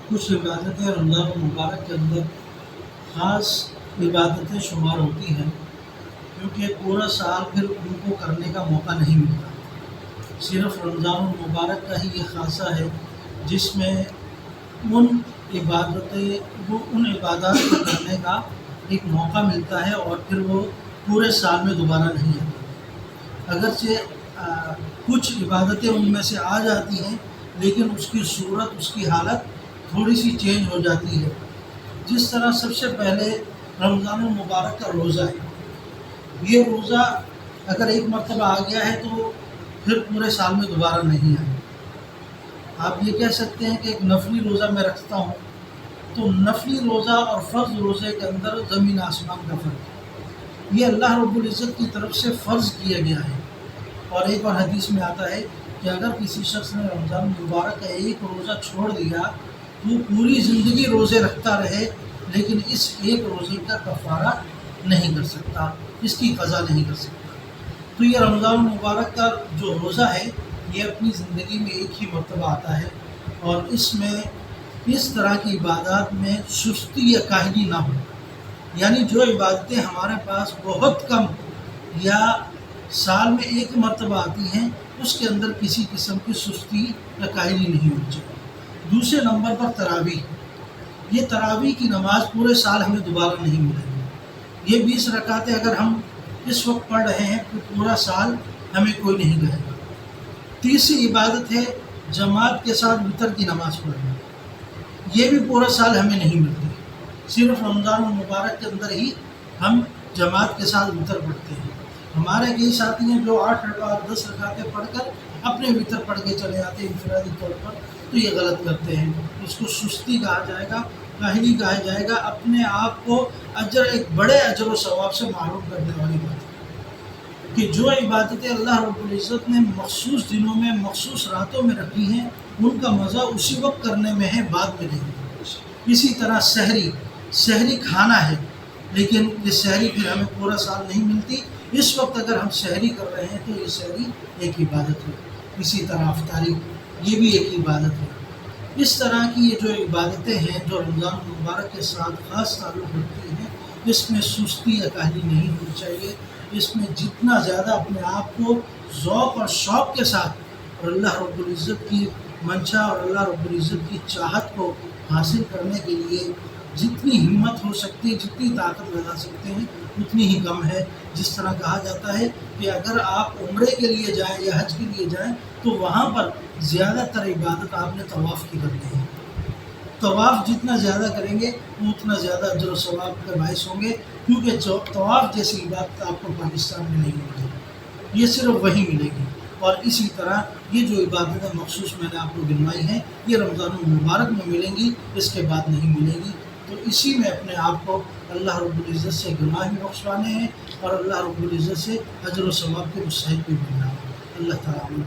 کچھ عبادتیں رمضان المبارک کے اندر خاص عبادتیں شمار ہوتی ہیں، کیونکہ پورا سال پھر ان کو کرنے کا موقع نہیں ملتا۔ صرف رمضان المبارک کا ہی یہ خاصہ ہے جس میں ان ان عبادات کو کرنے کا ایک موقع ملتا ہے اور پھر وہ پورے سال میں دوبارہ نہیں آتی۔ اگرچہ کچھ عبادتیں ان میں سے آ جاتی ہیں، لیکن اس کی صورت، اس کی حالت تھوڑی سی چینج ہو جاتی ہے۔ جس طرح سب سے پہلے رمضان المبارک کا روزہ ہے، یہ روزہ اگر ایک مرتبہ آ گیا ہے تو پھر پورے سال میں دوبارہ نہیں آئے۔ آپ یہ کہہ سکتے ہیں کہ ایک نفلی روزہ میں رکھتا ہوں، تو نفلی روزہ اور فرض روزے کے اندر زمین آسمان کا فرق ہے۔ یہ اللہ رب العزت کی طرف سے فرض کیا گیا ہے، اور ایک اور حدیث میں آتا ہے کہ اگر کسی شخص نے رمضان مبارک کا ایک روزہ چھوڑ دیا تو وہ پوری زندگی روزے رکھتا رہے، لیکن اس ایک روزے کا کفارہ نہیں کر سکتا، اس کی قضا نہیں کر سکتا۔ تو یہ رمضان المبارک کا جو روزہ ہے یہ اپنی زندگی میں ایک ہی مرتبہ آتا ہے، اور اس میں اس طرح کی عبادات میں سستی یا کاہلی نہ ہو۔ یعنی جو عبادتیں ہمارے پاس بہت کم یا سال میں ایک مرتبہ آتی ہیں، اس کے اندر کسی قسم کی سستی یا کاہلی نہیں ہونی چاہیے۔ دوسرے نمبر پر تراویح، یہ تراویح کی نماز پورے سال ہمیں دوبارہ نہیں ملے گی۔ یہ 20 رکعتیں اگر ہم اس وقت پڑھ رہے ہیں تو پورا سال ہمیں کوئی نہیں کہے گا۔ تیسری عبادت ہے جماعت کے ساتھ وتر کی نماز پڑھنا، یہ بھی پورا سال ہمیں نہیں ملتی، صرف رمضان المبارک کے اندر ہی ہم جماعت کے ساتھ وتر پڑھتے ہیں۔ ہمارے کئی ساتھی ہیں جو 8 رکعت 10 رکعتیں پڑھ کر اپنے وتر پڑھ کے چلے آتے ہیں انفرادی طور پر، تو یہ غلط کرتے ہیں۔ اس کو سستی کہا جائے گا، کاہلی کہا جائے گا، اپنے آپ کو ایک بڑے اجر و ثواب سے محروم کرنے والی بات ہے۔ کہ جو عبادتیں اللہ رب العزت نے مخصوص دنوں میں، مخصوص راتوں میں رکھی ہیں، ان کا مزہ اسی وقت کرنے میں ہے، بعد میں نہیں۔ اسی طرح سحری کھانا ہے، لیکن یہ سحری پھر ہمیں پورا سال نہیں ملتی۔ اس وقت اگر ہم سحری کر رہے ہیں تو یہ سحری ایک عبادت ہے۔ اسی طرح افطاری، یہ بھی ایک عبادت ہے۔ اس طرح کی یہ جو عبادتیں ہیں جو رمضان المبارک کے ساتھ خاص تعلق رکھتی ہیں، اس میں سستی یا کاہلی نہیں ہونی چاہیے۔ اس میں جتنا زیادہ اپنے آپ کو ذوق اور شوق کے ساتھ اور اللہ رب العزت کی منشا اور اللہ رب العزت کی چاہت کو حاصل کرنے کے لیے جتنی ہمت ہو سکتی ہے، جتنی طاقت لگا سکتے ہیں، اتنی ہی کم ہے۔ جس طرح کہا جاتا ہے کہ اگر آپ عمرے کے لیے جائیں یا حج کے لیے جائیں تو وہاں پر زیادہ تر عبادت آپ نے طواف کی کرنی ہے۔ طواف جتنا زیادہ کریں گے وہ اتنا زیادہ اجر و ثواب کا باعث ہوں گے، کیونکہ طواف جیسی عبادت آپ کو پاکستان میں نہیں ملے گی، یہ صرف وہیں ملے گی۔ اور اسی طرح یہ جو عبادتیں مخصوص میں نے آپ کو گنوائی ہیں، یہ رمضان المبارک میں ملیں گی، اس کے بعد نہیں ملیں گی۔ تو اسی میں اپنے آپ کو اللہ رب العزت سے گناہ بھی بخشوانے ہیں اور اللہ رب العزت سے اجر و ثواب کے مستحق بھی بننا ہے۔ اللہ تعالیٰ